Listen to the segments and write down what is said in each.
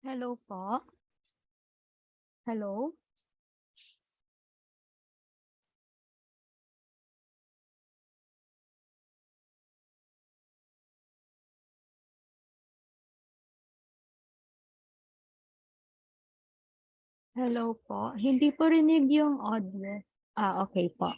Hello po. Hello? Hello po. Hindi po rinig yung audio. Okay po.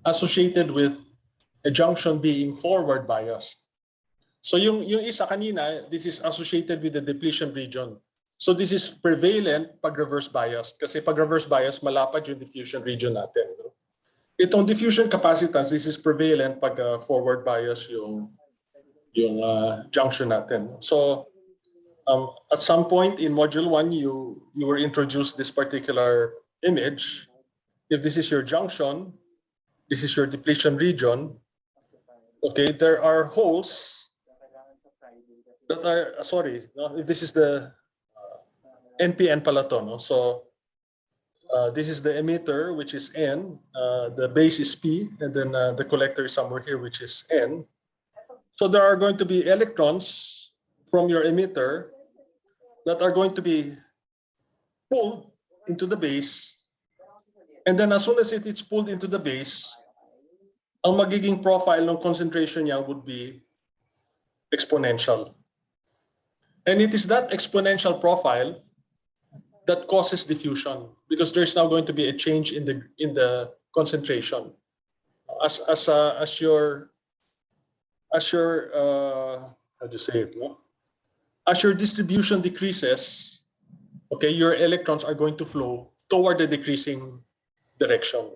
associated with a junction being forward biased. So yung isa kanina, this is associated with the depletion region. So this is prevalent pag reverse biased. Kasi pag reverse biased, malapad yung diffusion region natin. No? Itong diffusion capacitance, this is prevalent pag forward bias yung junction natin. So at some point in module 1, you were introduced this particular image. If this is your junction, this is your depletion region. Okay, there are holes that are, sorry, no, this is the NPN pala to, no? So this is the emitter, which is N, the base is P, and then the collector is somewhere here, which is N. So there are going to be electrons from your emitter that are going to be pulled into the base. And then as soon as it's pulled into the base, ang magiging profile ng concentration niya would be exponential. And it is that exponential profile that causes diffusion because there's now going to be a change in the concentration. As your how do you say it? No? As your distribution decreases, okay, your electrons are going to flow toward the decreasing direction.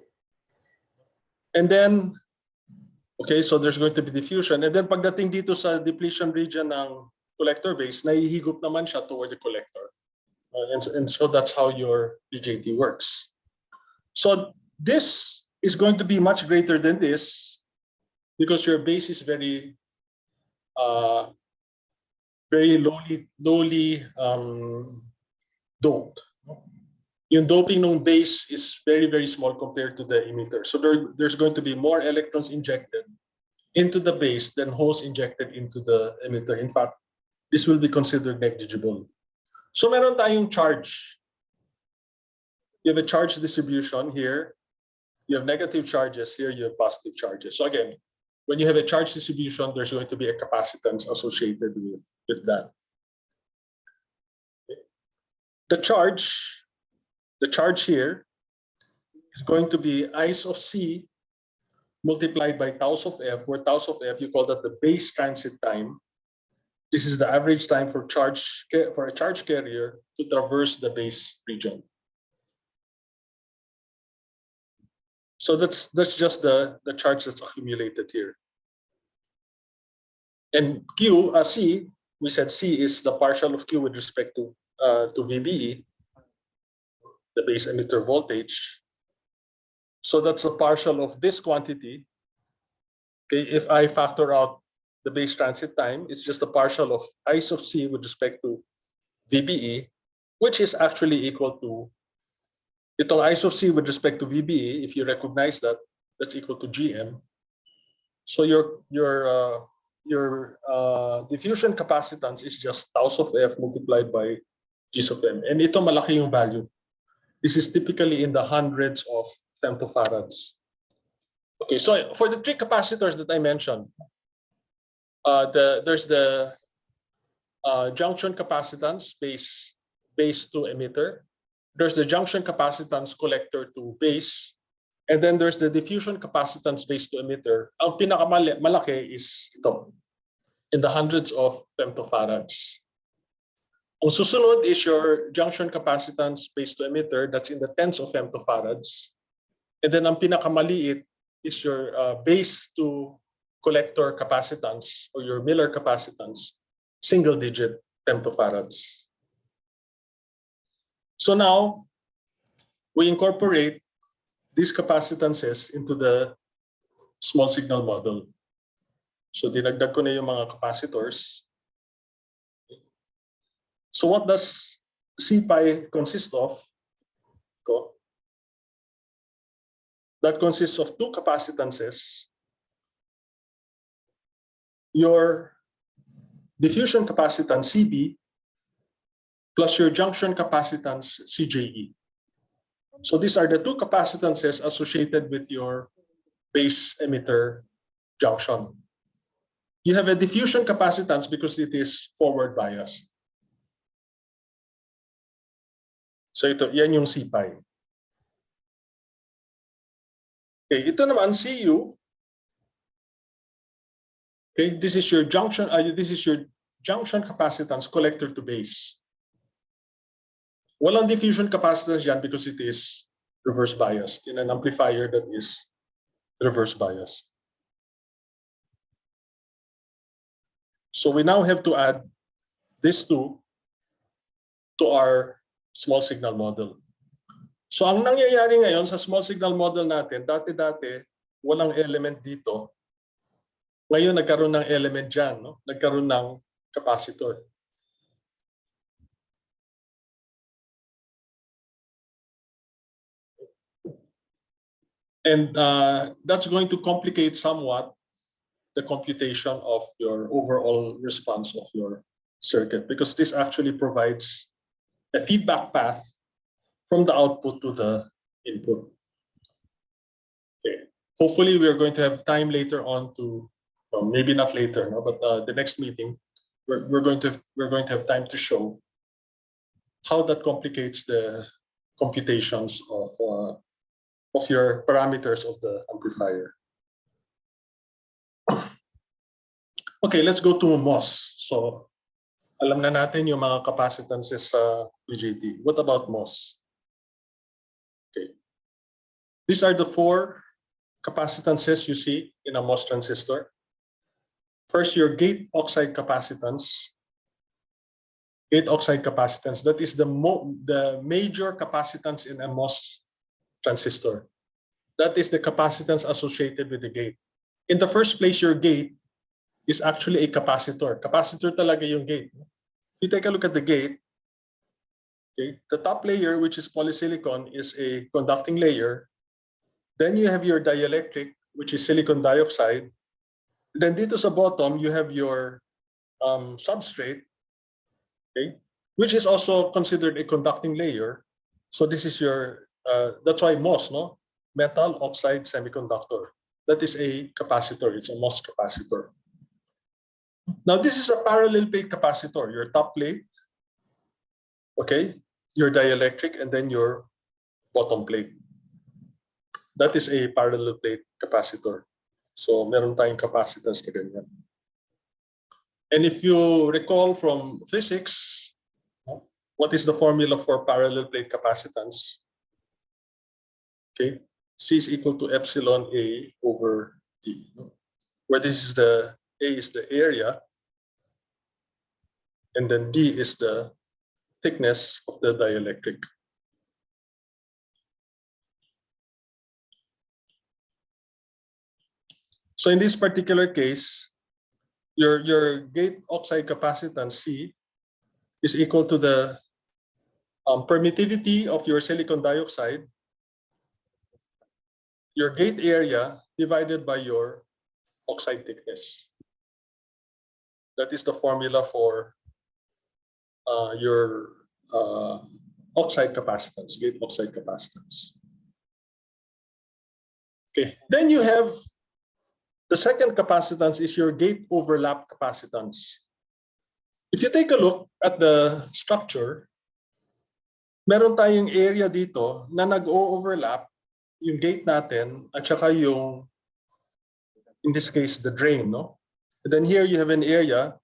And then, okay, so there's going to be diffusion. And then pagdating dito sa depletion region ng collector base, nahihigop naman siya toward the collector. And so that's how your BJT works. So this is going to be much greater than this because your base is very lowly doped. Yung doping ng base is very, very small compared to the emitter. So there's going to be more electrons injected into the base than holes injected into the emitter. In fact, this will be considered negligible. So meron tayong charge. You have a charge distribution here. You have negative charges here. You have positive charges. So again, when you have a charge distribution, there's going to be a capacitance associated with that. Okay. The charge here is going to be I's of C multiplied by tau's of F, where tau's of F, you call that the base transit time. This is the average time for a charge carrier to traverse the base region. So that's just the charge that's accumulated here. And C, we said C is the partial of Q with respect to VBE, the base emitter voltage. So that's a partial of this quantity. Okay, if I factor out the base transit time, it's just a partial of I's of C with respect to VBE, which is actually equal to itong I's of C with respect to VBE. If you recognize that, that's equal to GM. So your diffusion capacitance is just tau's of F multiplied by G's of M. And ito malaki yung value. This is typically in the hundreds of femtofarads. Okay, so for the three capacitors that I mentioned, there's the junction capacitance base to emitter. There's the junction capacitance collector to base. And then there's the diffusion capacitance base to emitter. Ang pinakamalaki is ito, in the hundreds of femtofarads. Ang susunod is your junction capacitance base to emitter. That's in the tens of femtofarads. And then ang pinakamaliit is your base to collector capacitance or your Miller capacitance, single digit femtofarads. So now we incorporate these capacitances into the small signal model. So dinagdag ko na yung mga capacitors. So what does CPI consist of? That consists of two capacitances. Your diffusion capacitance CB plus your junction capacitance CJE. So these are the two capacitances associated with your base emitter junction. You have a diffusion capacitance because it is forward biased. So ito, yan yung CPI. Okay, ito naman CU. Okay, this is your junction capacitance collector to base. Walang diffusion capacitance dyan because it is reverse biased in an amplifier that is reverse biased. So we now have to add these two to our small signal model. So ang nangyayari ngayon sa small signal model natin, dati-dati walang element dito. Ngayon nagkaroon ng element dyan, no? Nagkaroon ng capacitor. And that's going to complicate somewhat the computation of your overall response of your circuit, because this actually provides a feedback path from the output to the input. Okay. Hopefully we are going to have time later on to, well, maybe not later, no, but the next meeting, we're going to have time to show how that complicates the computations of your parameters of the amplifier. Okay, let's go to MOS. So alam na natin yung mga capacitances sa BJT. What about MOS? Okay. These are the four capacitances you see in a MOS transistor. First, your gate oxide capacitance. Gate oxide capacitance, that is the major capacitance in a MOS transistor. That is the capacitance associated with the gate. In the first place, your gate is actually a capacitor. Capacitor talaga yung gate. If you take a look at the gate, okay, the top layer, which is polysilicon, is a conducting layer. Then you have your dielectric, which is silicon dioxide. Then dito sa bottom, you have your substrate, okay, which is also considered a conducting layer. So this is your, that's why MOS, no? Metal oxide semiconductor. That is a capacitor, it's a MOS capacitor. Now this is a parallel plate capacitor, your top plate, okay, your dielectric, and then your bottom plate. That is a parallel plate capacitor. So meron tayong capacitance na ganyan. And if you recall from physics, what is the formula for parallel plate capacitance? Okay, C is equal to epsilon A over D, where this is the A is the area, and then D is the thickness of the dielectric. So in this particular case, your gate oxide capacitance C is equal to the permittivity of your silicon dioxide, your gate area divided by your oxide thickness. That is the formula for your oxide capacitance, gate oxide capacitance. Okay, then you have the second capacitance is your gate overlap capacitance. If you take a look at the structure, meron tayong area dito na nag-o-overlap yung gate natin at saka yung, in this case, the drain, no? And then here you have an area,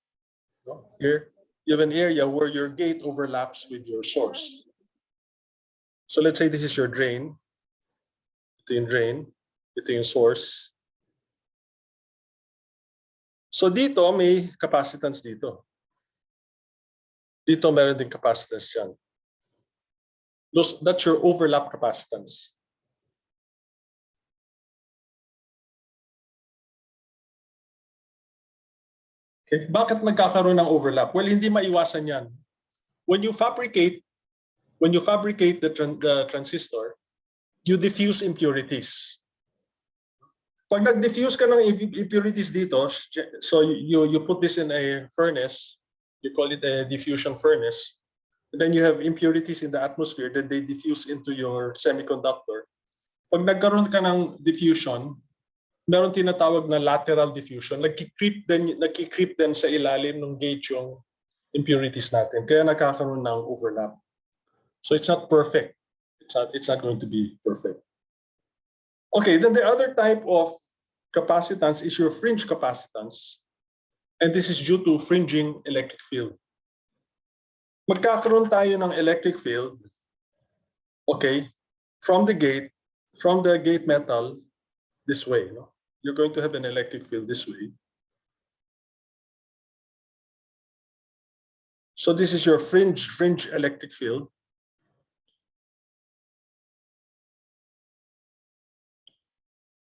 no? Here you have an area where your gate overlaps with your source. So let's say this is your drain. ito yung drain, ito yung source. So dito may capacitance dito. Dito meron din capacitance dyan. That's your overlap capacitance. Okay. Bakit nagkakaroon ng overlap? Well, hindi maiwasan yan. When you fabricate the transistor, you diffuse impurities. Pag nag-diffuse ka ng impurities dito, so you put this in a furnace, you call it a diffusion furnace, and then you have impurities in the atmosphere, then they diffuse into your semiconductor. Pag nagkaroon ka ng diffusion, meron tinatawag na lateral diffusion, nagki-creep din sa ilalim ng gate yung impurities natin. Kaya nagkakaroon ng overlap. So it's not perfect. It's not going to be perfect. Okay, then the other type of capacitance is your fringe capacitance. And this is due to fringing electric field. Magkakaroon tayo ng electric field, okay, from the gate metal this way. No? You're going to have an electric field this way. So this is your fringe electric field.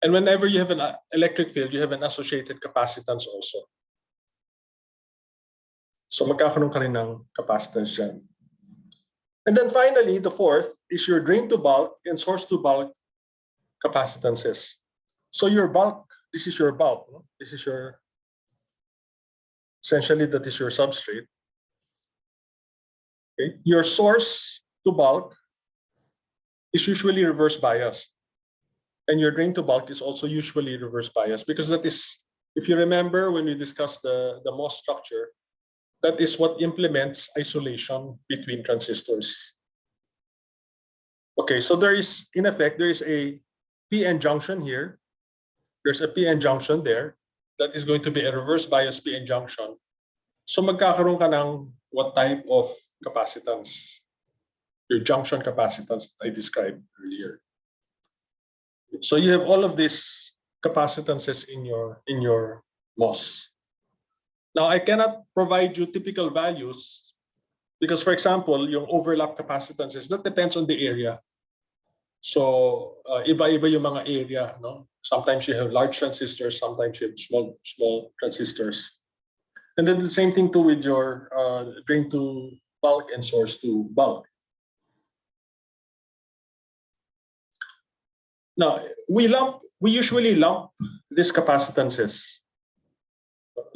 And whenever you have an electric field, you have an associated capacitance also. So magkakaroon ka rin ng capacitance dyan. And then finally, the fourth is your drain to bulk and source to bulk capacitances. So your bulk, this is your bulk. No? This is your, essentially that is your substrate. Okay. Your source to bulk is usually reverse biased. And your drain to bulk is also usually reverse biased because that is, if you remember when we discussed the MOS structure, that is what implements isolation between transistors. Okay, so there is, in effect, there is a PN junction here. There's a PN junction there. That is going to be a reverse bias PN junction. So magkakaroon ka ng what type of capacitance? Your junction capacitance that I described earlier. So you have all of these capacitances in your MOS. Now I cannot provide you typical values because, for example, yung overlap capacitances, that depends on the area. So iba-iba yung mga area, no? Sometimes you have large transistors, sometimes you have small transistors. And then the same thing too with your drain to bulk and source to bulk. Now we usually lump these capacitances.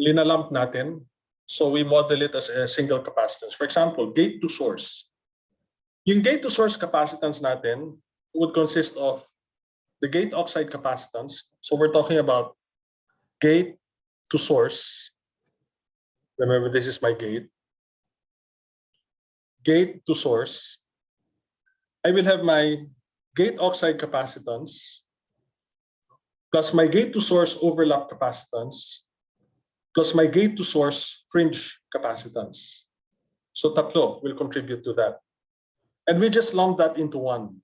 Linalump natin. So we model it as a single capacitance. For example, gate to source. Yung gate to source capacitance natin would consist of the gate oxide capacitance. So we're talking about gate to source. Remember, this is my gate. Gate to source. I will have my gate oxide capacitance plus my gate to source overlap capacitance plus my gate to source fringe capacitance. So tatlo will contribute to that. And we just lump that into one,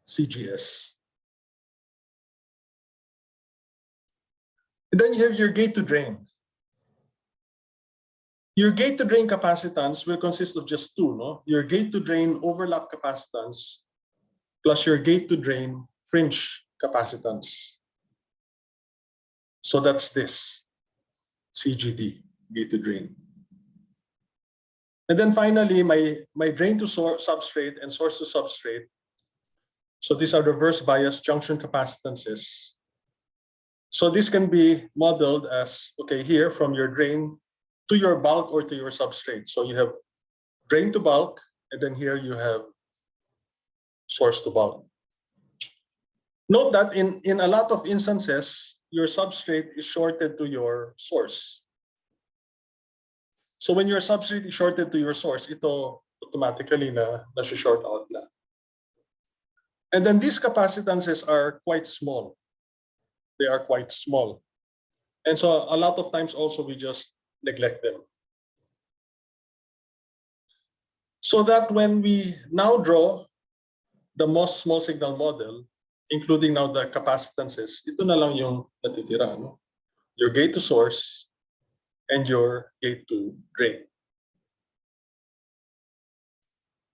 CGS. And then you have your gate to drain. Your gate to drain capacitance will consist of just two, no? Your gate to drain overlap capacitance plus your gate to drain fringe capacitance. So that's this, CGD, gate to drain. And then finally, my drain to substrate and source to substrate. So these are reverse bias junction capacitances. So this can be modeled as, okay, here from your drain to your bulk or to your substrate. So you have drain to bulk, and then here you have source to bulk. Note that in a lot of instances, your substrate is shorted to your source. So when your substrate is shorted to your source, ito automatically na-short out na. And then these capacitances are quite small. They are quite small. And so a lot of times also we just neglect them. So that when we now draw the MOS small signal model, including now the capacitances, ito na lang yung natitira, no? Your gate to source and your gate to drain.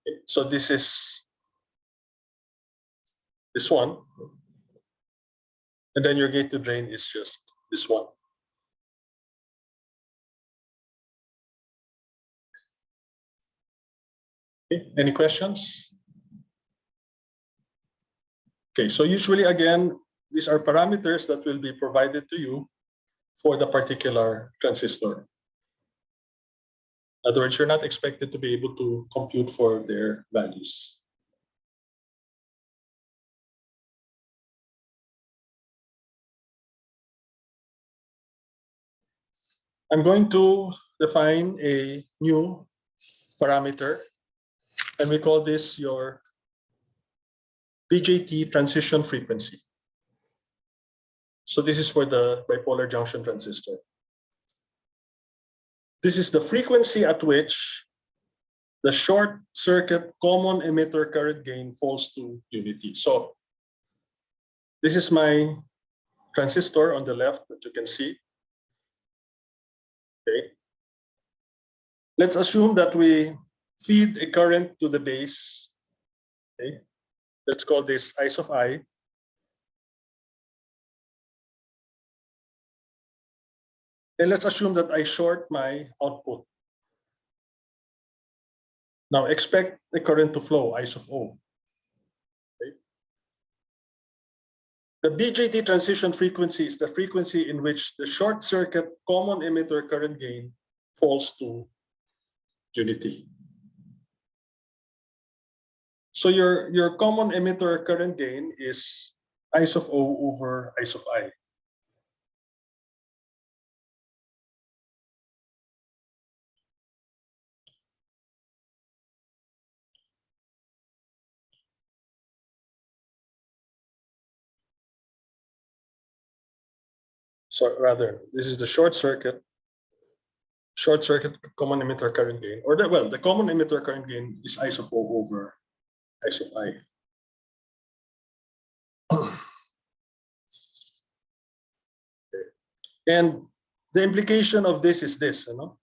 Okay, so this is this one, and then your gate to drain is just this one. Okay, any questions? Okay, so usually again, these are parameters that will be provided to you for the particular transistor. In other words, you're not expected to be able to compute for their values. I'm going to define a new parameter, and we call this your BJT transition frequency. So this is for the bipolar junction transistor. This is the frequency at which the short circuit common emitter current gain falls to unity. So this is my transistor on the left that you can see. Okay. Let's assume that we feed a current to the base. Okay. Let's call this I sub I. And let's assume that I short my output. Now expect the current to flow, I sub O. Okay. The BJT transition frequency is the frequency in which the short circuit common emitter current gain falls to unity. So your common emitter current gain is I sub O over I sub I. So rather, this is the short circuit common emitter current gain, or the common emitter current gain is I sub O over I sub I. Okay. And the implication of this is this, you know,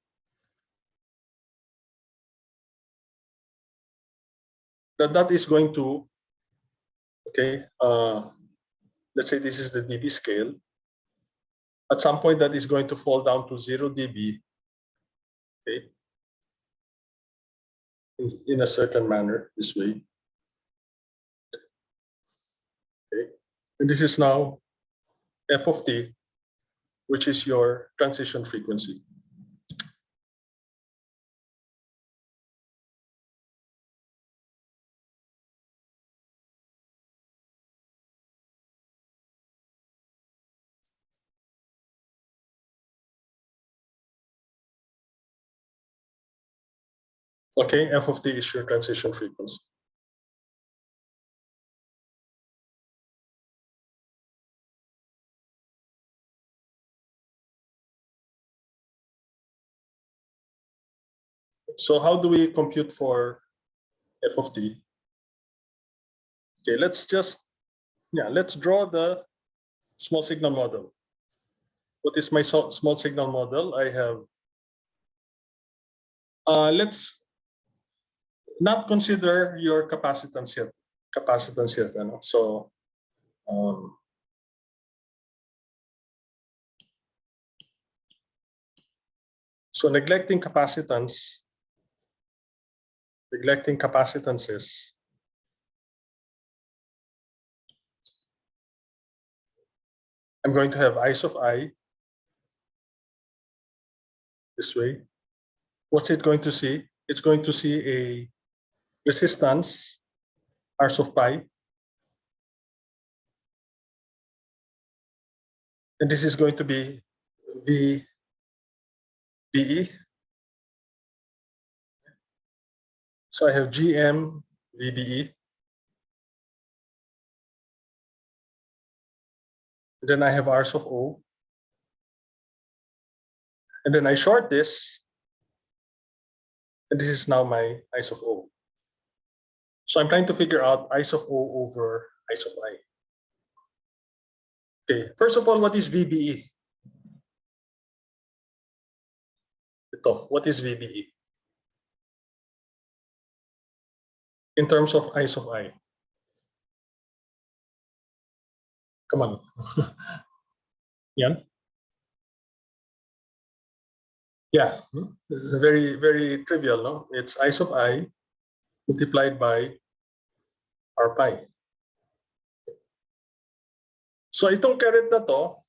that is going to, okay, let's say this is the dB scale. At some point, that is going to fall down to 0 dB, okay, in a certain manner, this way. Okay, and this is now f of t, which is your transition frequency. Okay, f of t is your transition frequency. So how do we compute for f of t? Okay, let's draw the small signal model. What is my small signal model? I have, let's not consider your capacitance yet. Ano? So, so neglecting capacitances, I'm going to have I sub I this way. What's it going to see? It's going to see a resistance R sub pi. And this is going to be VBE. So I have GM VBE. And then I have R sub O. And then I short this. And this is now my I sub O. So I'm trying to figure out I sub O over I sub I. Okay, first of all, what is VBE? Ito, what is VBE? In terms of eyes of I. Come on. Yan? Yeah, it's a very, very trivial, no? It's eyes of I multiplied by R pi. So itong current na to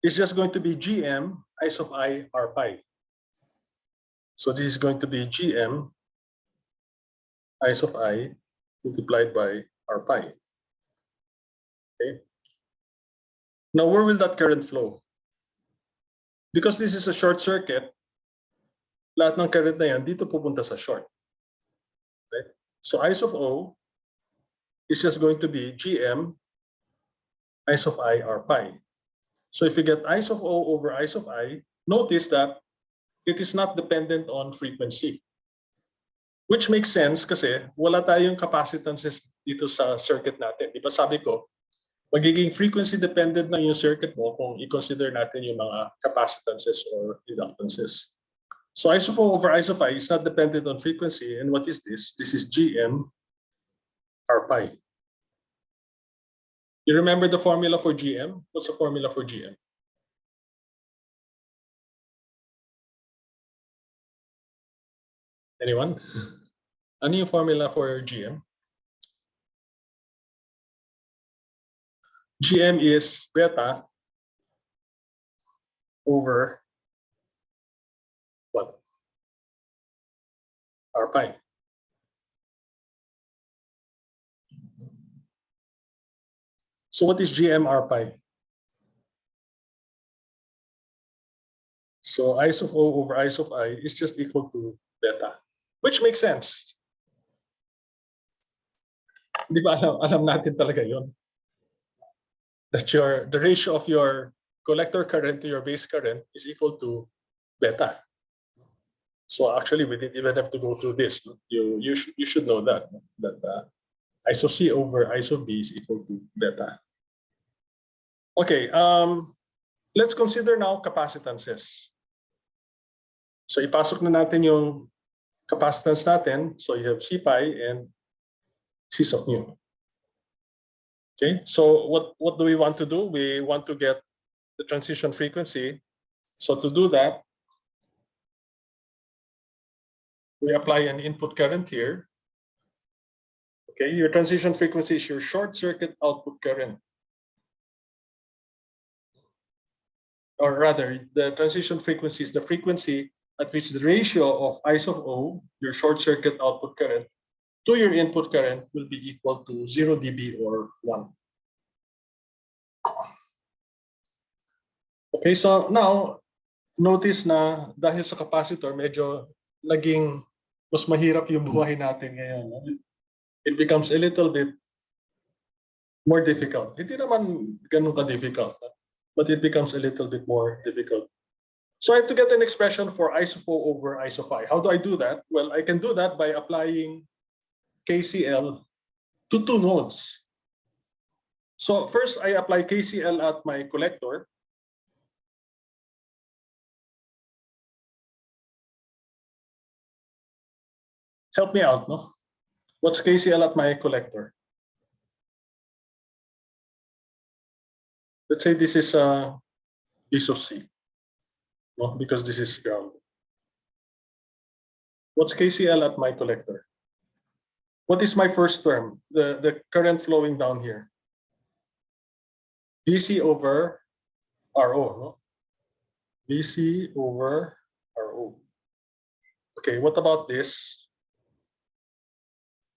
is just going to be GM eyes of I R pi. So this is going to be GM eyes of I multiplied by R pi. Okay. Now where will that current flow? Because this is a short circuit, lahat ng current na yan dito pupunta sa short. Okay? So eyes of O is just going to be GM eyes of I R pi. So if you get eyes of O over eyes of I, notice that it is not dependent on frequency. Which makes sense kasi wala tayong capacitances dito sa circuit natin. Di ba sabi ko, magiging frequency dependent na yung circuit mo kung i-consider natin yung mga capacitances or inductances. So I of O over I of I is not dependent on frequency. And what is this? This is GM R pi. You remember the formula for GM? What's the formula for GM? Anyone? Ano yung formula for GM? GM is beta over what? R pi. So what is GM R pi? So I of O over I of I is just equal to beta, which makes sense. Di ba alam natin talaga yon? That the ratio of your collector current to your base current is equal to beta. So actually, we didn't even have to go through this. You should know that I of C over I of B is equal to beta. Okay, let's consider now capacitances. So ipasok na natin yung capacitance natin. So you have C pi and C sub mu. Okay, so what do we want to do? We want to get the transition frequency. So to do that, we apply an input current here. Okay, your transition frequency is your short circuit output current. Or rather, the transition frequency is the frequency at which the ratio of I of O, your short circuit output current, to your input current will be equal to 0 dB or 1. Okay, so now, notice na dahil sa capacitor, medyo naging mas mahirap yung buhay natin ngayon. It becomes a little bit more difficult. Hindi naman ganun ka-difficult, but it becomes a little bit more difficult. So I have to get an expression for I of O over I of I. How do I do that? Well, I can do that by applying KCL to two nodes. So first, I apply KCL at my collector. Help me out, no? What's KCL at my collector? Let's say this is a piece of C, no? Because this is ground. What's KCL at my collector? What is my first term? The current flowing down here. VC over RO, no? VC over RO. Okay, what about this?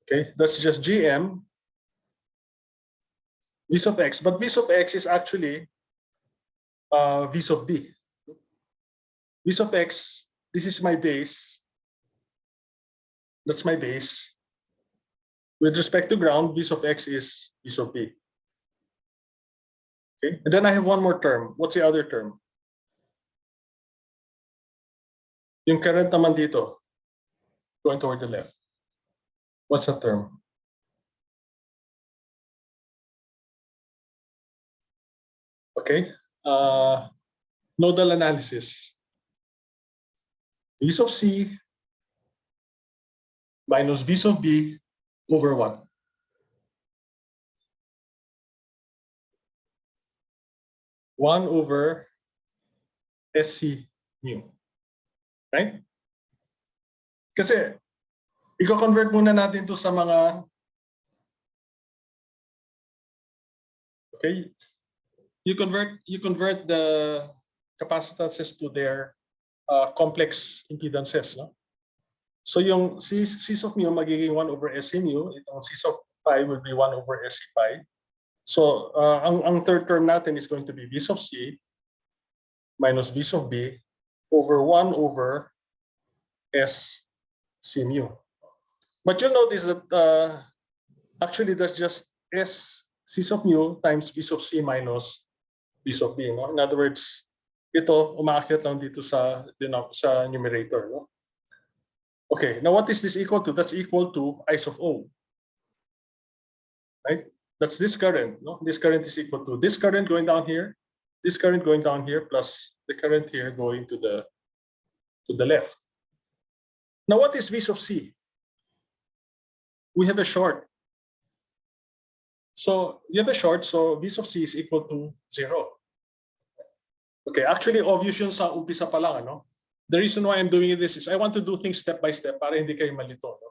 Okay, that's just GM V of X, but V of X is actually V of B. V of X, this is my base. That's my base. With respect to ground, V of X is V of B. Okay, and then I have one more term. What's the other term? Yung current naman dito, going toward the left. What's that term? Okay. Nodal analysis. V sub C minus V sub B over what? 1 over SC mu. Right? Kasi, i-convert muna natin to sa mga, okay, you convert the capacitances to their complex impedances, no? So yung C sub mu magiging 1 over SC mu, itong C sub pi will be 1 over SC pi. So ang third term natin is going to be V sub C minus V sub B over 1 over S C mu. But you'll notice that actually that's just S C sub mu times V sub C minus V sub B. No? In other words, ito umaakyat lang dito sa numerator. No? Okay, now what is this equal to? That's equal to I sub O. Right? That's this current. No? This current is equal to this current going down here, this current going down here, plus the current here going to the left. Now what is V sub C? We have a short. So you have a short, so V sub C is equal to 0. Okay, actually obvious yun sa umpisa pa lang, ano? The reason why I'm doing this is I want to do things step by step para hindi kayo malito. No?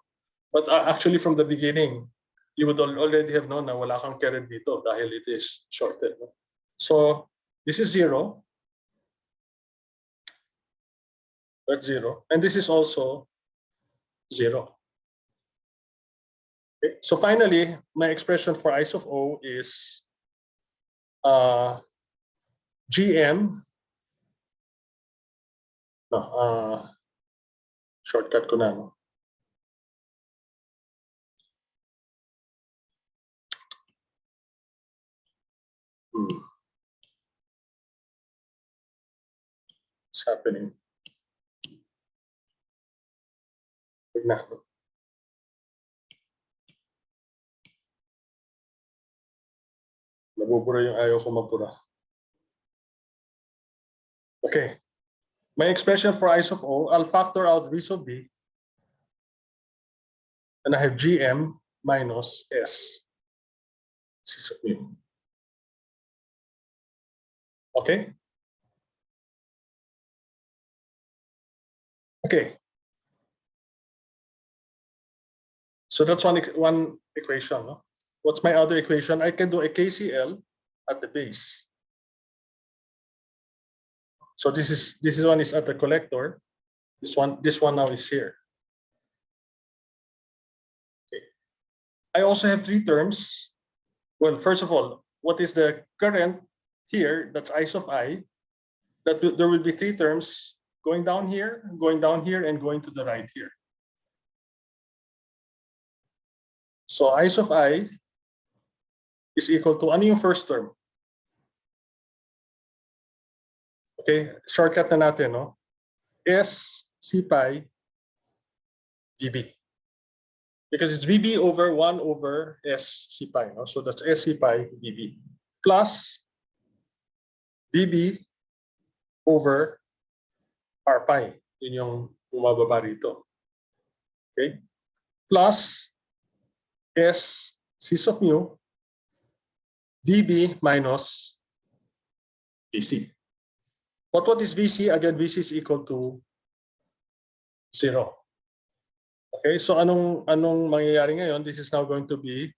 But actually from the beginning, you would already have known na wala kang current dito dahil it is shorted. No? So this is 0. That's 0. And this is also 0. Okay. So finally, my expression for I sub O is GM. No, shortcut ko na. No? What's happening? Wait na. Nabubura yung ayaw ko mapura. Okay. My expression for I sub O, I'll factor out V sub B. And I have GM minus S C sub mu. Okay? Okay. So that's one equation. No? What's my other equation? I can do a KCL at the base. So this one is at the collector. This one now is here. Okay. I also have 3 terms. Well, first of all, what is the current here? That's I sub I. There will be 3 terms going down here, and going to the right here. So I sub I is equal to ano yung first term? Okay, shortcut na natin, no? S C pi VB. Because it's VB over 1 over S C pi, no? So that's S C pi VB plus VB over R pi. Yun yung bumababa rito. Okay? Plus S C sub mu VB minus VC. What is VC? Again, VC is equal to 0. Okay, so anong mangyayari ngayon? This is now going to be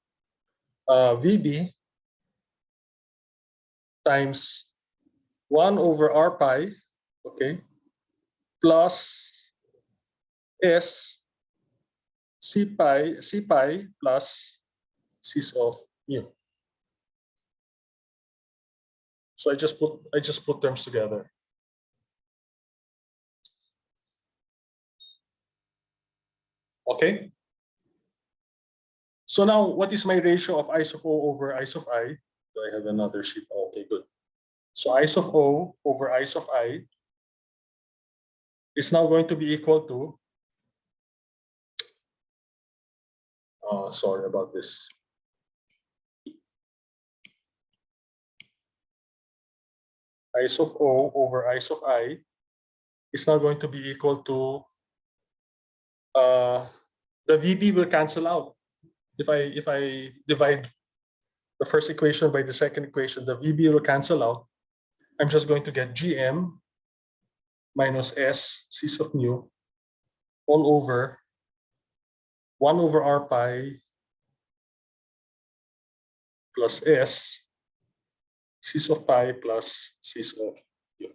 VB times 1 over R pi, okay, plus S C pi plus C of mu. So I just put terms together. Okay. So now, what is my ratio of I sub O over I sub I? Do I have another sheet? Okay, good. So I sub O over I sub I is now going to be equal to, sorry about this. I sub O over I sub I is now going to be equal to the VB will cancel out. If I divide the first equation by the second equation, the VB will cancel out. I'm just going to get GM minus S C sub mu all over 1 over R pi plus S C sub pi plus C sub mu.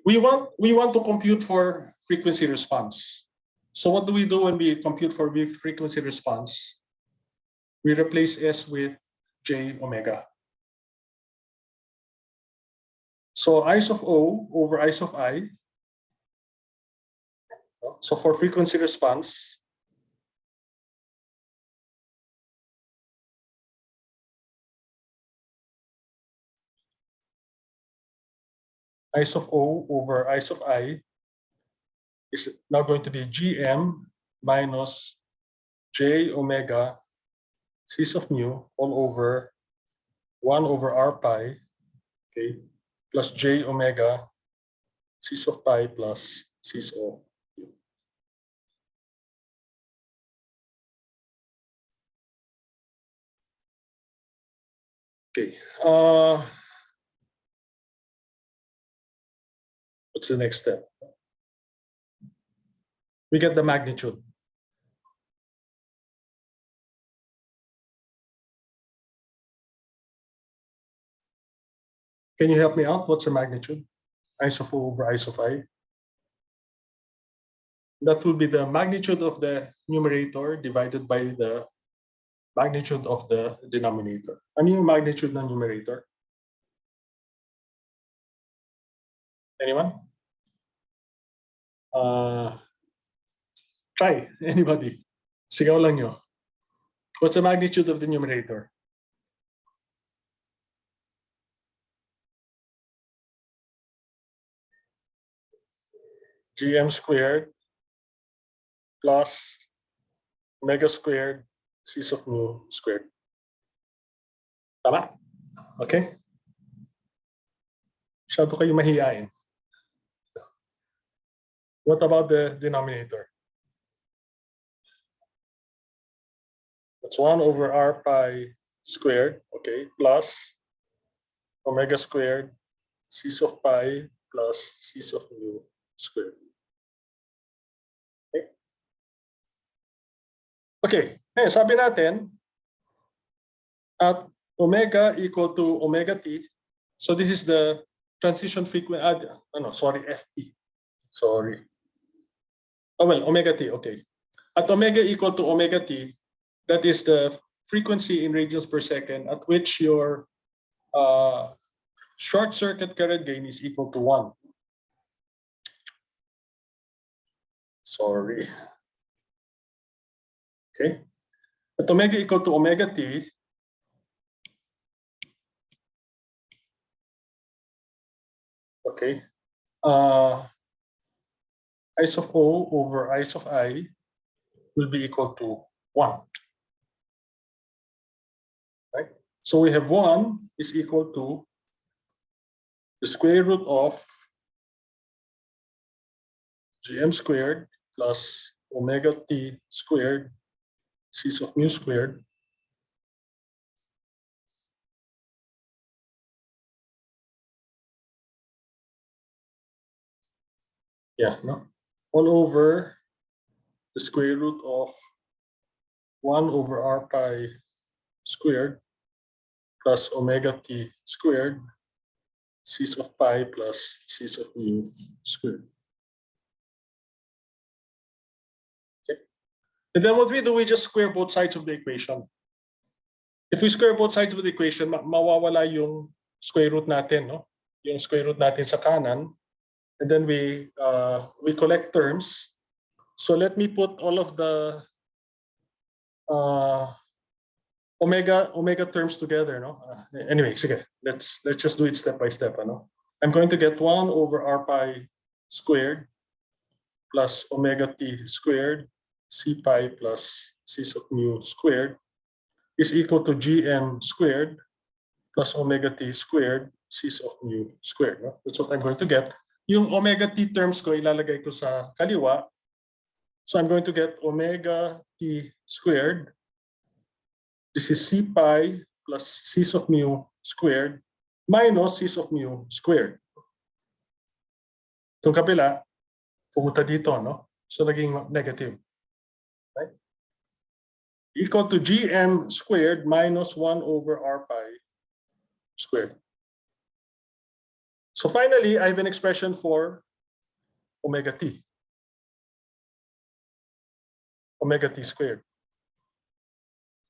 We want to compute for frequency response. So what do we do when we compute for frequency response? We replace S with J omega. So I sub O over I sub I. So for frequency response, I sub O over I sub I is now going to be Gm minus J omega C sub mu all over 1 over R pi, okay, plus J omega C sub pi plus C sub mu. Okay. What's the next step? We get the magnitude. Can you help me out? What's the magnitude? I sub O over I sub I. That will be the magnitude of the numerator divided by the magnitude of the denominator. Ano yung magnitude ng numerator? Anyone? Try. Anybody? Sigaw lang nyo. What's the magnitude of the numerator? Gm squared plus omega squared C sub mu squared. Tama? Okay? Masyado kayo mahihain. What about the denominator? That's 1 over R pi squared, okay, plus omega squared C sub pi plus C sub mu squared. Okay? Okay, sabi natin at omega equal to omega t. So this is the transition frequency. FT. Sorry. Oh well, omega t. Okay. At omega equal to omega t, that is the frequency in radians per second at which your short circuit current gain is equal to 1. Sorry. Okay. At omega equal to omega t, okay, I sub O over I sub I will be equal to 1. Right? So we have 1 is equal to the square root of Gm squared plus omega t squared C sub mu squared all over the square root of 1 over R pi squared plus omega t squared C sub pi plus C sub mu squared. Okay. And then what we do, we just square both sides of the equation. If we square both sides of the equation, mawawala yung square root natin, no? Yung square root natin sa kanan. And then we collect terms. So let me put all of the omega terms together, no? Anyway, sige, let's just do it step by step, no? I'm going to get 1 over R pi squared plus omega t squared C pi plus C sub mu squared is equal to Gm squared plus omega t squared cis of mu squared. No? That's what I'm going to get. Yung omega t terms ko ilalagay ko sa kaliwa. So I'm going to get omega t squared. This is c pi plus cis of mu squared minus cis of mu squared. Itong kabila, pumunta dito, no? So naging negative. Right? Equal to gm squared minus 1 over r pi squared. So finally, I have an expression for omega t. Omega t squared.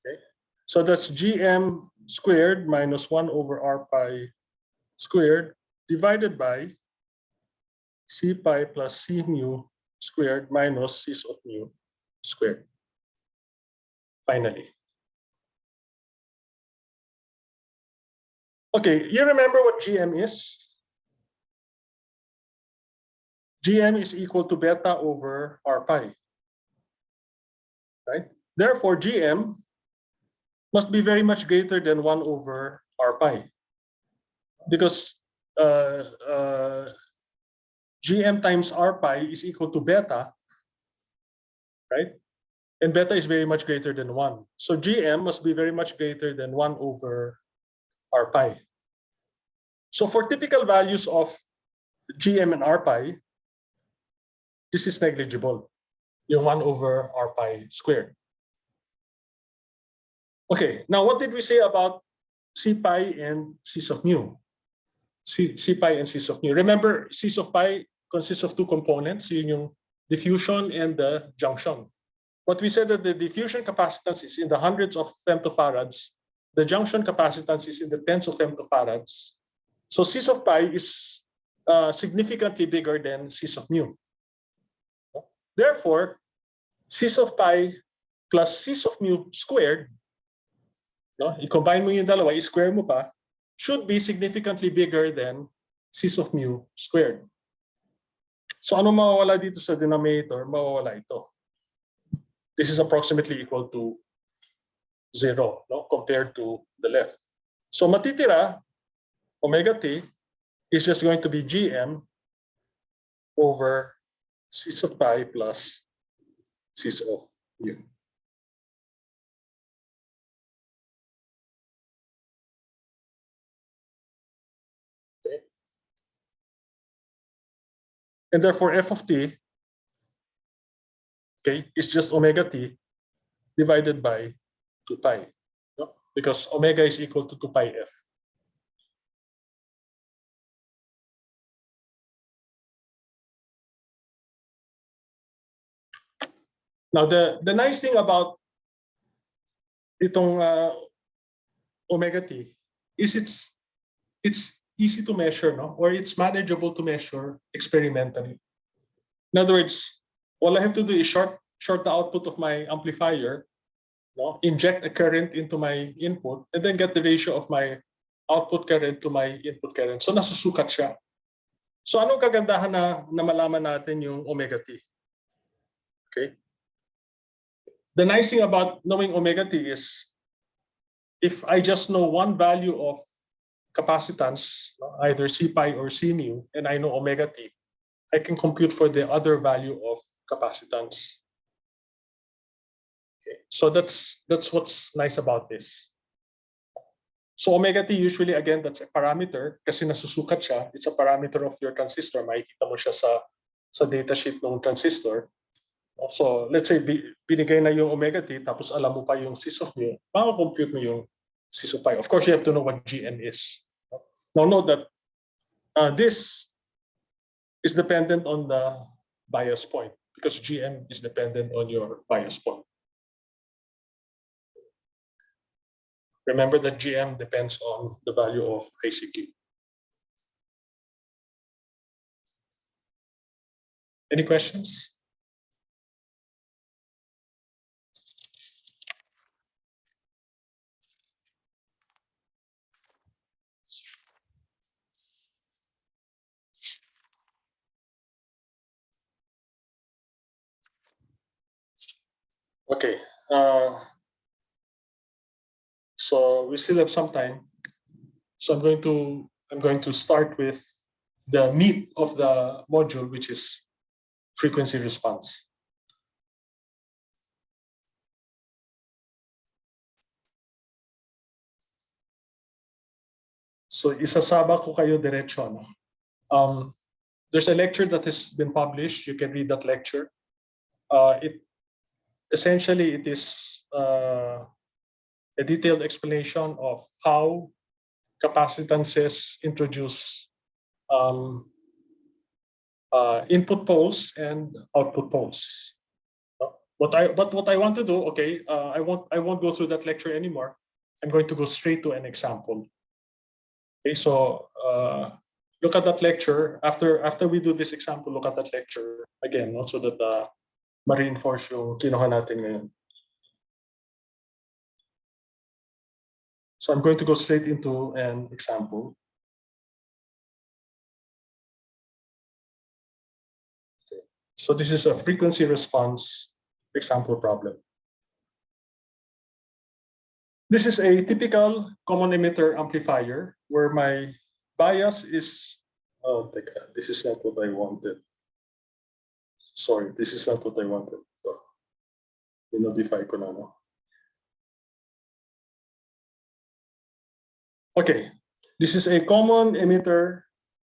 Okay? So that's gm squared minus 1 over r pi squared divided by c pi plus c mu squared minus cis of mu squared. Finally. Okay, you remember what gm is? Gm is equal to beta over r pi. Right? Therefore, gm must be very much greater than 1 over r pi. Because gm times r pi is equal to beta, right? And beta is very much greater than 1. So gm must be very much greater than 1 over r pi. So for typical values of gm and r pi, this is negligible, yung 1 over r pi squared. Okay, now what did we say about c pi and cis of mu? C pi and cis of mu. Remember, cis of pi consists of two components, yun yung diffusion and the junction. What we said that the diffusion capacitance is in the hundreds of femtofarads, the junction capacitance is in the tens of femtofarads. So cis of pi is significantly bigger than cis of mu. Therefore, cis of pi plus cis of mu squared, no? I-combine mo yung dalawa, i-square mo pa, should be significantly bigger than cis of mu squared. So ano mawawala dito sa denominator? Mawawala ito. This is approximately equal to 0, no? Compared to the left. So matitira, omega t is just going to be gm over cis of pi plus cis of mu. Okay. And therefore f of t, okay, is just omega t divided by 2 pi, no? Because omega is equal to 2 pi f. Now, the nice thing about itong omega t is it's easy to measure, no? Or it's manageable to measure experimentally. In other words, all I have to do is short the output of my amplifier, no? Inject a current into my input, and then get the ratio of my output current to my input current. So nasusukat siya. So anong kagandahan na malaman natin yung omega t? Okay. The nice thing about knowing omega t is if I just know one value of capacitance, either c pi or c mu, and I know omega t, I can compute for the other value of capacitance. Okay. So that's what's nice about this. So omega t usually, again, that's a parameter kasi nasusukat siya. It's a parameter of your transistor. Makikita mo siya sa datasheet ng transistor. So let's say binigay na yung omega t tapos alam mo pa yung cis of mu, maka-compute mo yung cis of pi. Of course, you have to know what gm is. Now note that this is dependent on the bias point because gm is dependent on your bias point. Remember that gm depends on the value of ICQ. Any questions? Okay. So we still have some time. So I'm going to start with the meat of the module, which is frequency response. So isasaba ko kayo diretso, no? There's a lecture that has been published. You can read that lecture. It essentially it is a detailed explanation of how capacitances introduce input poles and output poles. But what I want to do, okay, I won't go through that lecture anymore. I'm going to go straight to an example. Okay, so look at that lecture. After we do this example, look at that lecture again, no? So that ma-reinforce yung kinuha natin ngayon. So I'm going to go straight into an example. Okay. So this is a frequency response example problem. This is a typical common emitter amplifier where my bias is, oh, this is not what I wanted. Sorry, this is not what I wanted. I-notify ko na, no? Okay, this is a common emitter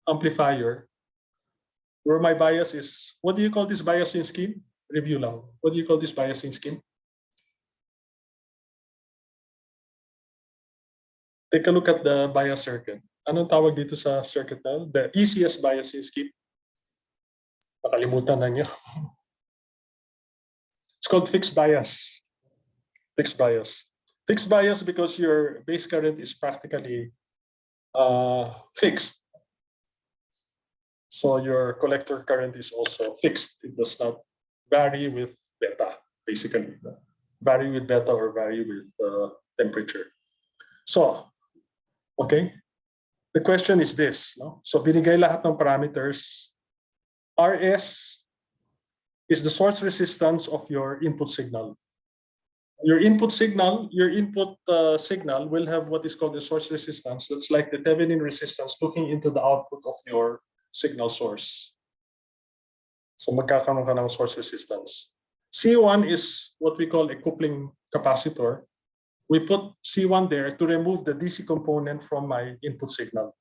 amplifier where my bias is, what do you call this biasing scheme? Review lang. What do you call this biasing scheme? Take a look at the bias circuit. Anong tawag dito sa circuit na? The easiest biasing scheme. Nakalimutan na niyo. It's called fixed bias. Fixed bias. Fixed bias because your base current is practically fixed. So your collector current is also fixed. It does not vary with beta, basically. Vary with beta or vary with temperature. So, okay. The question is this, no? So binigay lahat ng parameters. RS is the source resistance of your input signal. Your input signal will have what is called the source resistance. That's like the Thevenin resistance looking into the output of your signal source. So magkakaroon ka ng source resistance. C1 is what we call a coupling capacitor. We put C1 there to remove the DC component from my input signal.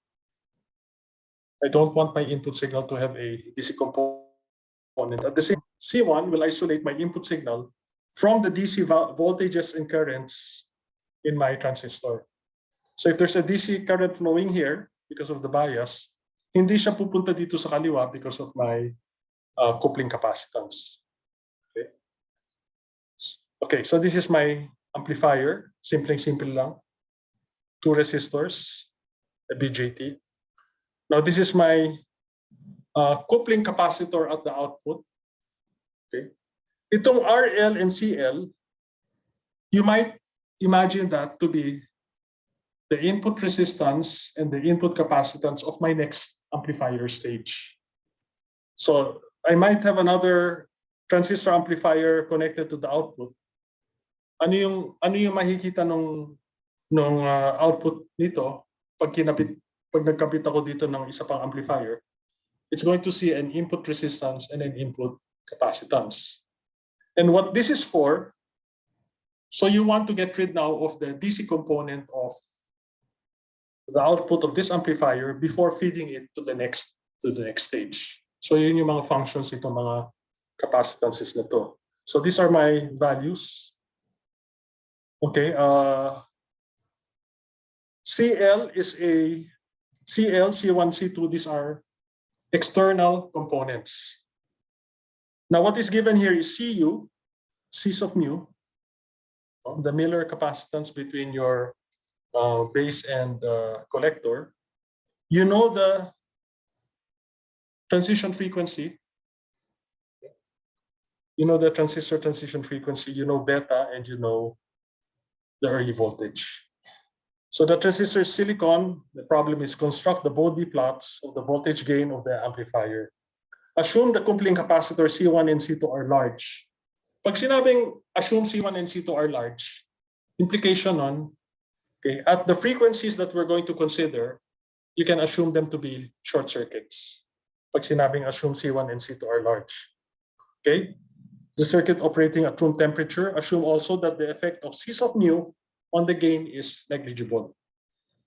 I don't want my input signal to have a DC component. At the same time, C1 will isolate my input signal from the DC voltages and currents in my transistor. So if there's a DC current flowing here because of the bias, hindi siya pupunta dito sa kaliwa because of my coupling capacitance. Okay. Okay, so this is my amplifier. Simple lang. 2 resistors, a BJT. Now this is my coupling capacitor at the output. Okay. Itong RL and CL, you might imagine that to be the input resistance and the input capacitance of my next amplifier stage. So I might have another transistor amplifier connected to the output. Ano yung makikita nung output nito pag nagkapit ako dito ng isa pang amplifier? It's going to see an input resistance and an input capacitance. And what this is for, so you want to get rid now of the DC component of the output of this amplifier before feeding it to the next stage. So yun yung mga functions itong mga capacitances na to. So these are my values. Okay, CL is a CL, C1, C2, these are external components. Now what is given here is Cu, Cs of mu, the Miller capacitance between your base and collector. You know the transition frequency. You know the transistor transition frequency, you know beta, and you know the early voltage. So the transistor is silicon. The problem is construct the Bode plots of the voltage gain of the amplifier. Assume the coupling capacitor C1 and C2 are large. Pag sinabing assume C1 and C2 are large, implication on Okay, at the frequencies that we're going to consider, you can assume them to be short circuits. Pag sinabing assume C1 and C2 are large. Okay, the circuit operating at room temperature, assume also that the effect of C sub mu on the gain is negligible.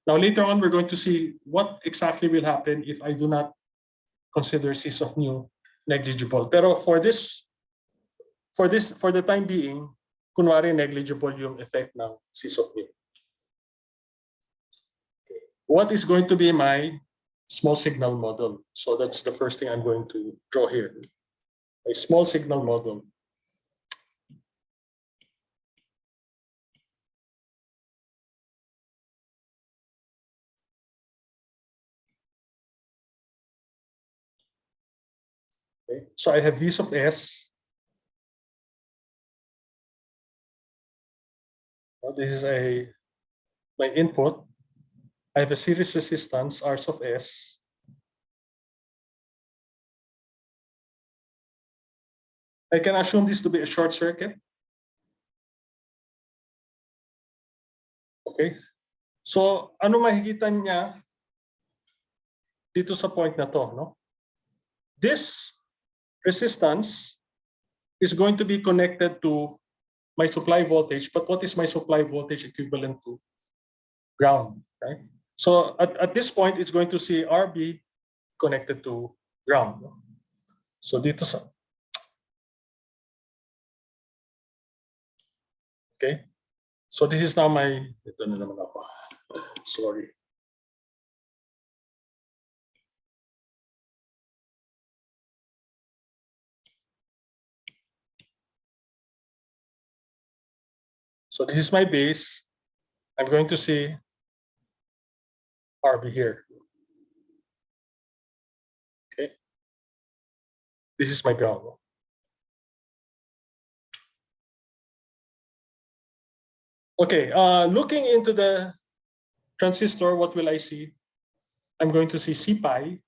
Now later on, we're going to see what exactly will happen if I do not consider C sub mu negligible. Pero for the time being, kunwari negligible yung effect ng C sub mu. What is going to be my small signal model? So that's the first thing I'm going to draw here. A small signal model. Okay. So I have V sub S. This is my input. I have a series resistance R sub S. I can assume this to be a short circuit. Okay. So ano makikita niya dito sa point na to, no? This resistance is going to be connected to my supply voltage, but what is my supply voltage equivalent to? Ground, right? So at this point, it's going to see RB connected to ground. So dito sa, okay? So this is now my, ito na naman ako. Sorry. So this is my base. I'm going to see RB here. Okay. This is my ground. Okay, looking into the transistor, what will I see? I'm going to see C pi,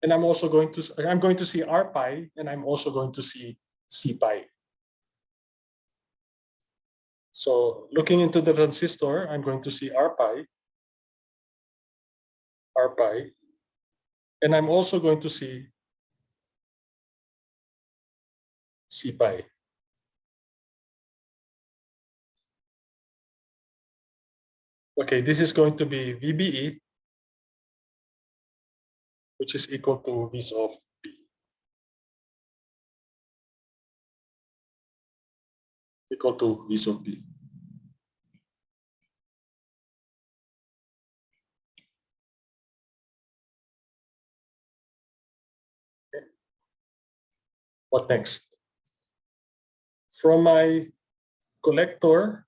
and I'm going to see R pi, and I'm also going to see C pi. So looking into the transistor, I'm going to see R pi, and I'm also going to see C pi. Okay, this is going to be VBE, which is equal to V sub B. Equal to V sub B. Okay. What next? From my collector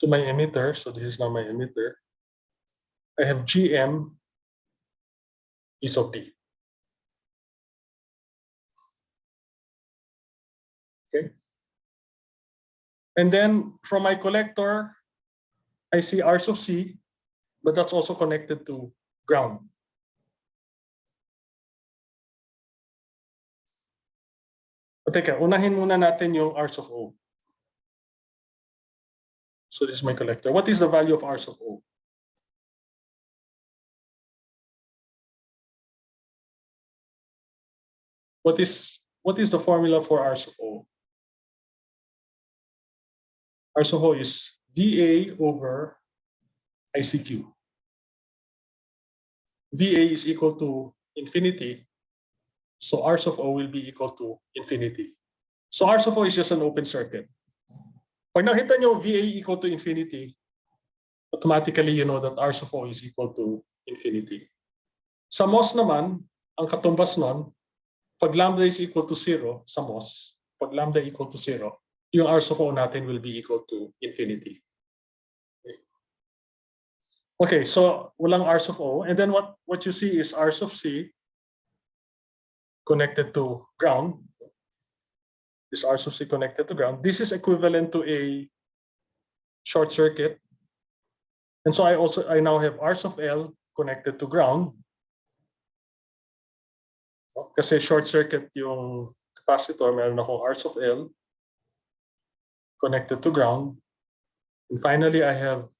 to my emitter, so this is now my emitter, I have GM V sub D. Okay. And then from my collector, I see R sub C, but that's also connected to ground. But teka, unahin muna natin yung R sub O. So this is my collector. What is the value of R sub O? What is the formula for R sub O? R sub O is VA over ICQ. VA is equal to infinity, so R sub O will be equal to infinity. So R sub O is just an open circuit. Pag nakita nyo VA equal to infinity, automatically you know that R sub O is equal to infinity. Sa MOS naman, ang katumbas nun, pag lambda is equal to 0 sa MOS, pag lambda equal to 0, yung R sub O natin will be equal to infinity. Okay, so walang R sub O, and then what you see is R sub C connected to ground. This R sub C connected to ground. This is equivalent to a short circuit, and so I now have R sub L connected to ground. Kasi short circuit yung capacitor, meron akong R sub L connected to ground. And finally, I have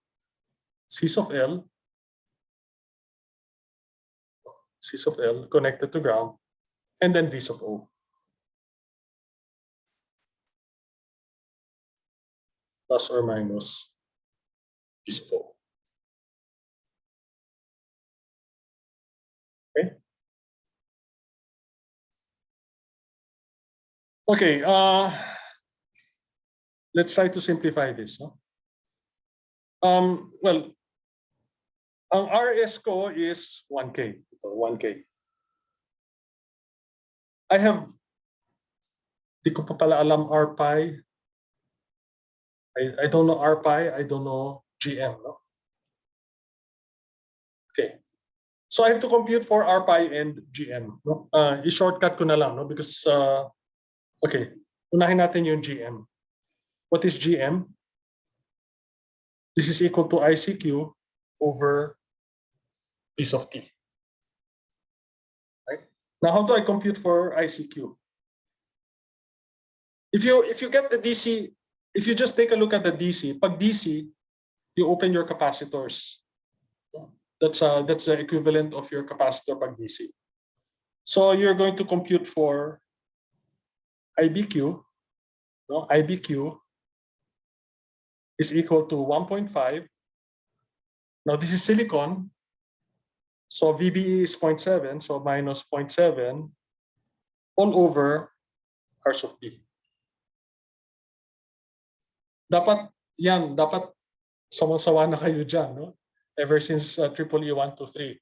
Cs of L, Cs of L connected to ground, and then V's of O. Plus or minus V's of O. Okay. Okay, let's try to simplify this. No? Well, ang RS ko is 1K. 1K. I have, di ko pa pala alam R pi. I don't know R pi, I don't know GM. No? Okay. So I have to compute for R pi and GM. No? I-shortcut ko na lang, no? Because, okay, unahin natin yung GM. What is GM? This is equal to ICQ over piece of T. Right? Now, how do I compute for ICQ? If you get the DC, if you just take a look at the DC, pag DC, you open your capacitors. That's the equivalent of your capacitor pag DC. So you're going to compute for IBQ. No? IBQ is equal to 1.5. Now this is silicon. So VBE is 0.7, so minus 0.7 all over R's of B. Dapat sawa na kayo dyan, no? Ever since EEE 1 to 3.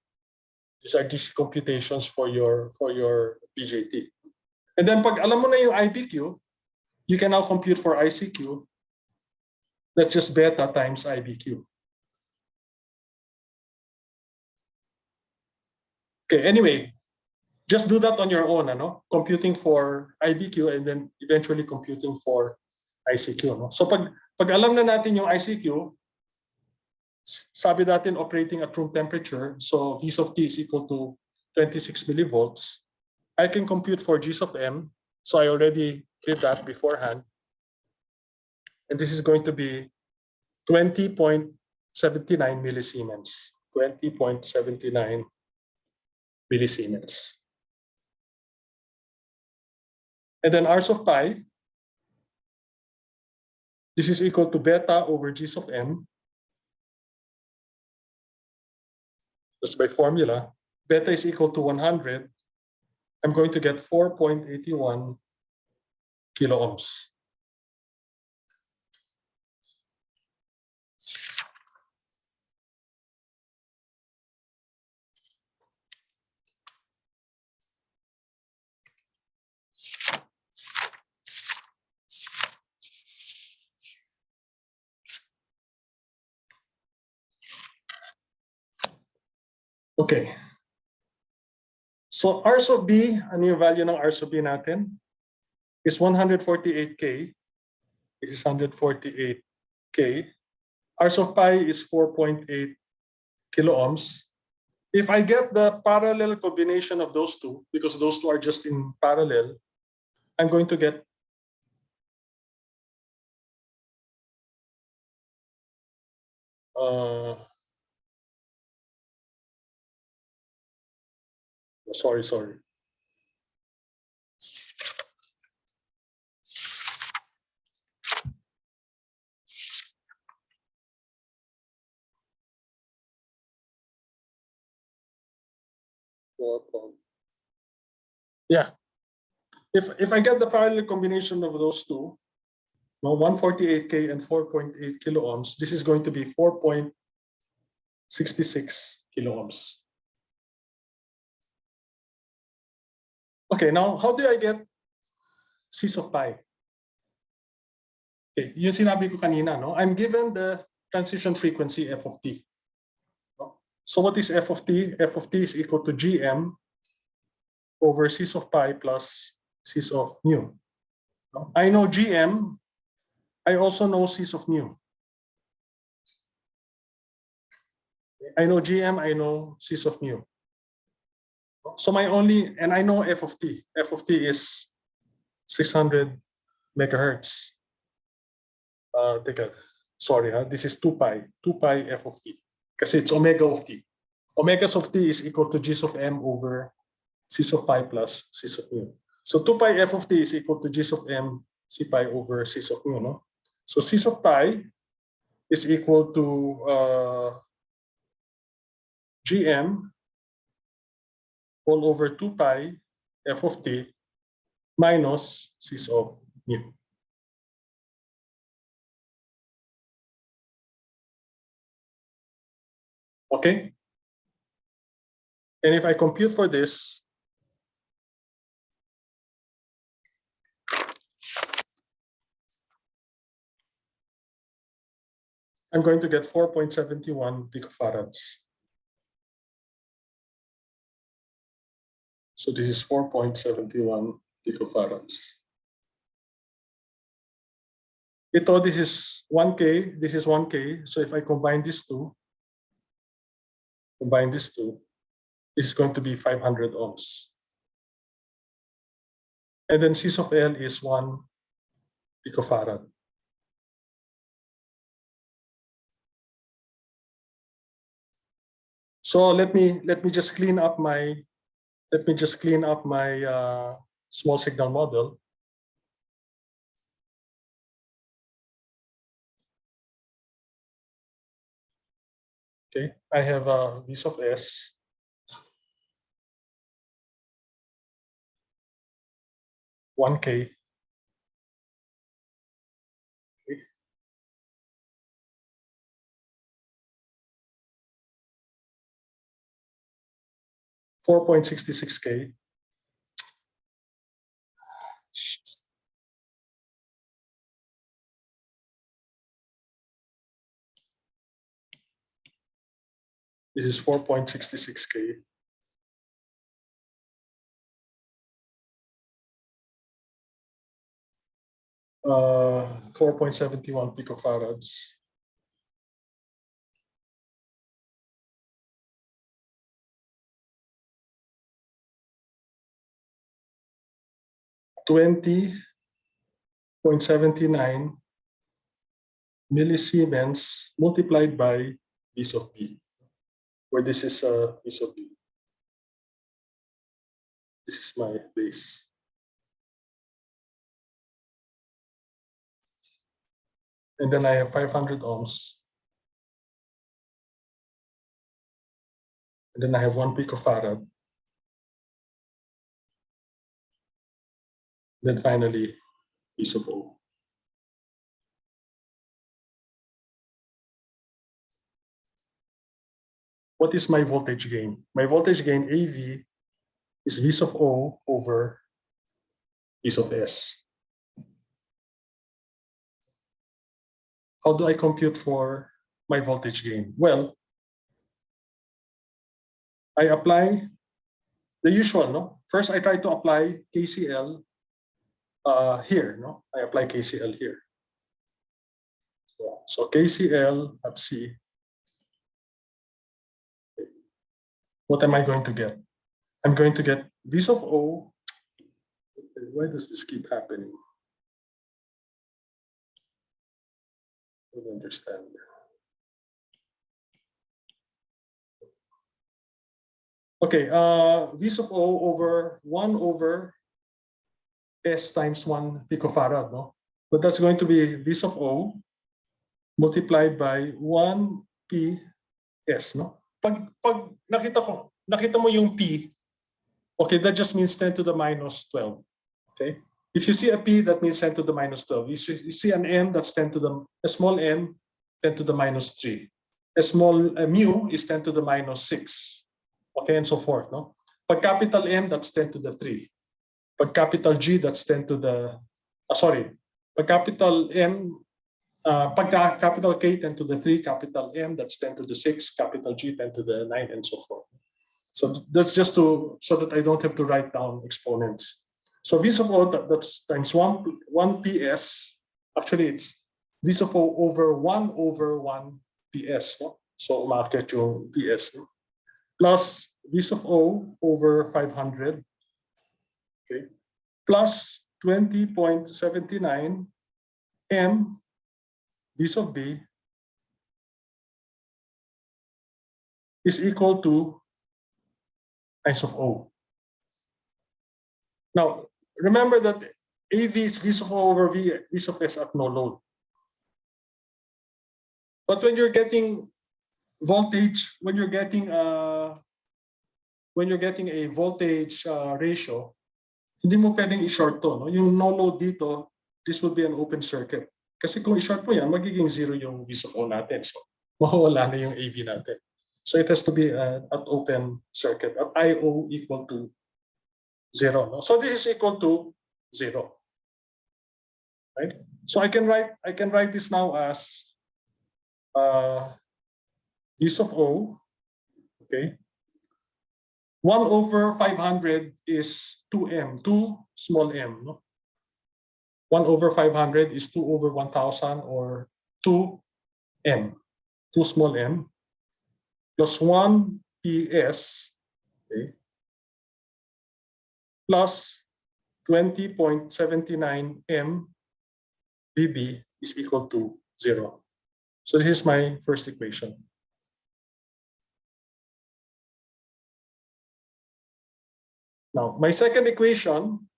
These are DC computations for your BJT. And then pag alam mo na yung IBQ, you can now compute for ICQ. That's just beta times IBQ. Okay, anyway, just do that on your own, ano? Computing for IBQ and then eventually computing for ICQ. No? So pag alam na natin yung ICQ, sabi natin operating at room temperature, so V's of T is equal to 26 millivolts. I can compute for G's of M, so I already did that beforehand. And this is going to be 20.79 millisiemens. 20.79 millisiemens. And then R's of pi, this is equal to beta over G's of M. Just by formula, beta is equal to 100. I'm going to get 4.81 kilo ohms. Okay. So R sub B, ano yung value ng R sub B natin? Is 148K. This is 148K. R sub pi is 4.8 kilo ohms. If I get the parallel combination of those two, because those two are just in parallel, I'm going to get sorry. Yeah. If I get the parallel combination of those two, no, 148K and 4.8 kilo ohms, this is going to be 4.66 kilo ohms. Okay, now how do I get C's of pi? Okay, yung sinabi ko kanina, no? I'm given the transition frequency f of t. So what is f of t? F of t is equal to gm over C's of pi plus C's of mu. I know gm, I also know C's of mu. I know gm, I know C's of mu. So and I know f of t. F of t is 600 megahertz. Sorry, this is 2 pi f of t. Kasi it's omega of t. Omegas of t is equal to g's of m over c's of pi plus c's of mu. So 2 pi f of t is equal to g's of m c pi over c's of mu, no? So c's of pi is equal to gm all over 2 pi f of t minus c's of mu. Okay? And if I compute for this, I'm going to get 4.71 picofarads. So this is 4.71 picofarads. Ito, this is 1K, this is 1K. So if I combine these two, it's going to be 500 ohms. And then C of L is 1 picofarad. So let me just clean up my small signal model. Okay, I have V of S, 1K. Okay. 4.66K. This is 4.66K. Uh, 4.71 picofarads. $20.79 millisiemens multiplied by V sub B, where this is V sub B. This is my base. And then I have 500 ohms. And then I have 1 picofarad. Then finally, V sub O. What is my voltage gain? My voltage gain AV is V sub O over V sub S. How do I compute for my voltage gain? Well, I apply the usual, no? First, I try to apply KCL here, no? I apply KCL here. So KCL at C. What am I going to get? I'm going to get V sub O. Why does this keep happening? I don't understand. Okay, V sub O over 1 over S times 1 picofarad, no? But that's going to be V sub O multiplied by 1 P S, no? Pag nakita mo yung P, okay, that just means 10 to the minus 12, okay? If you see a P, that means 10 to the minus 12. You see an M, that's 10 to the, a small m, 10 to the minus 3. A small mu is 10 to the minus 6, okay, and so forth, no? Pag capital M, that's 10 to the 3. Pag capital G, that's 10 to the, pag capital M, pag capital K, 10 to the 3, capital M, that's 10 to the 6, capital G, 10 to the 9, and so forth. So that's just so that I don't have to write down exponents. So V sub O, that's times 1 PS. Actually, it's V sub O over 1 PS. No? So umaakit yung PS. No? Plus V sub O over 500. Okay. Plus 20.79 M V sub B is equal to times of O. Now, remember that AV is V sub O over V sub S at no load. But when you're getting voltage, when you're getting a voltage ratio, hindi mo pwedeng i-short to. No? Yung no load dito, this would be an open circuit. Kasi kung i-short mo yan, magiging zero yung V sub O natin. So, mawawala na yung AV natin. So it has to be at open circuit at IO equal to 0. No? So this is equal to 0. Right? So I can write this now as V sub O, okay? 1 over 500 is 2m, 2 small m. No? 1 over 500 is 2 over 1000 or 2m, 2 small m, plus 1 ps, okay, plus 20.79 m BB is equal to 0. So this is my first equation. Now, my second equation,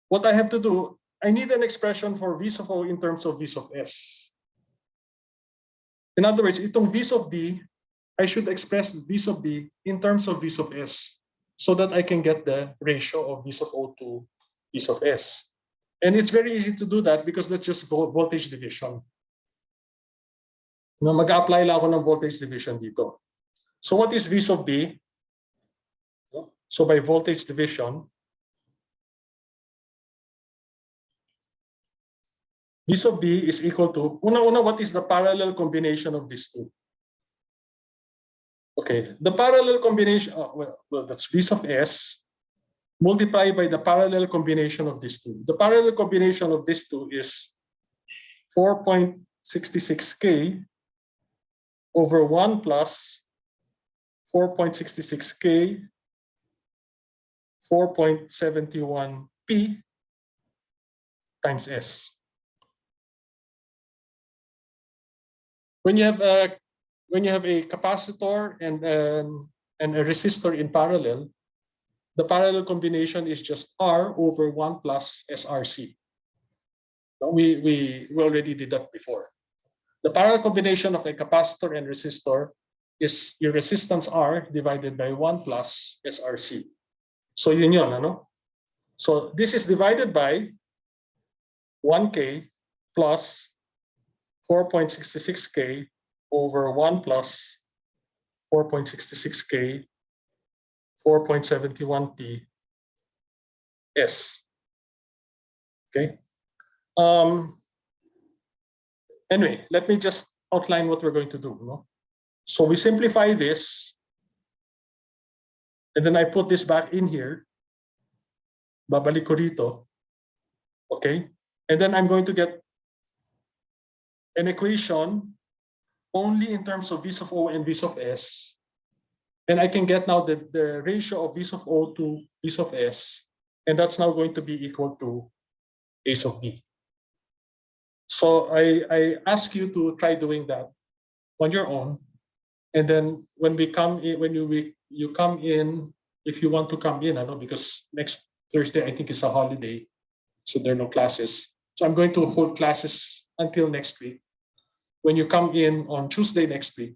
what I have to do, I need an expression for V sub O in terms of V sub S. In other words, itong V sub B, I should express V sub B in terms of V sub S so that I can get the ratio of V sub O to V sub S. And it's very easy to do that because that's just voltage division. No, mag-apply lang ako ng voltage division dito. So what is V sub B? So by voltage division, V sub B is equal to, una-una, what is the parallel combination of these two? Okay, the parallel combination, well, that's V sub S multiplied by the parallel combination of these two. The parallel combination of these two is 4.66K over 1 plus 4.66K 4.71P times S. When you have a capacitor and a resistor in parallel, the parallel combination is just R over 1 plus SRC. We already did that before. The parallel combination of a capacitor and resistor is your resistance R divided by 1 plus SRC. So yun yun, ano? So this is divided by 1K plus 4.66K over 1 plus 4.66K 4.71P S. Okay. Anyway, let me just outline what we're going to do. No? So we simplify this, and then I put this back in here. Babalik ko rito. Okay. And then I'm going to get an equation only in terms of V sub O and V sub S. And I can get now the ratio of V sub O to V sub S, and that's now going to be equal to A sub V. So I ask you to try doing that on your own. And then when we come in, when you come in, if you want to come in, I know because next Thursday I think is a holiday, so there are no classes. So I'm going to hold classes until next week. When you come in on Tuesday next week,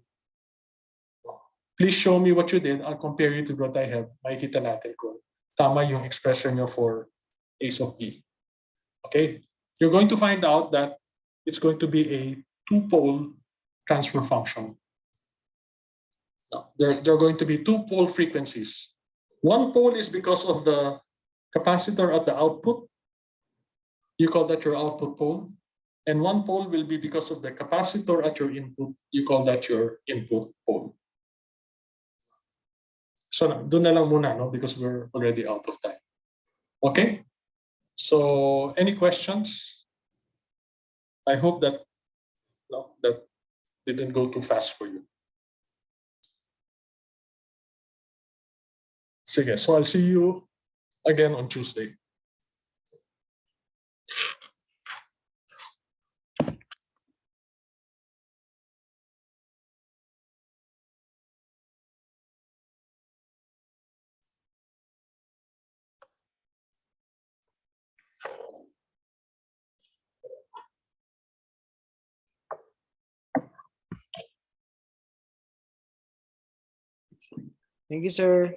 please show me what you did. I'll compare you to what I have. Makikita natin kung tama yung expression nyo for A sub V. Okay? You're going to find out that it's going to be a two-pole transfer function. Now, there are going to be two-pole frequencies. One pole is because of the capacitor at the output. You call that your output pole. And one pole will be because of the capacitor at your input. You call that your input pole. So doon na lang muna, no? Because we're already out of time. Okay? So any questions? I hope that that didn't go too fast for you. Sige, so I'll see you again on Tuesday. Thank you, sir.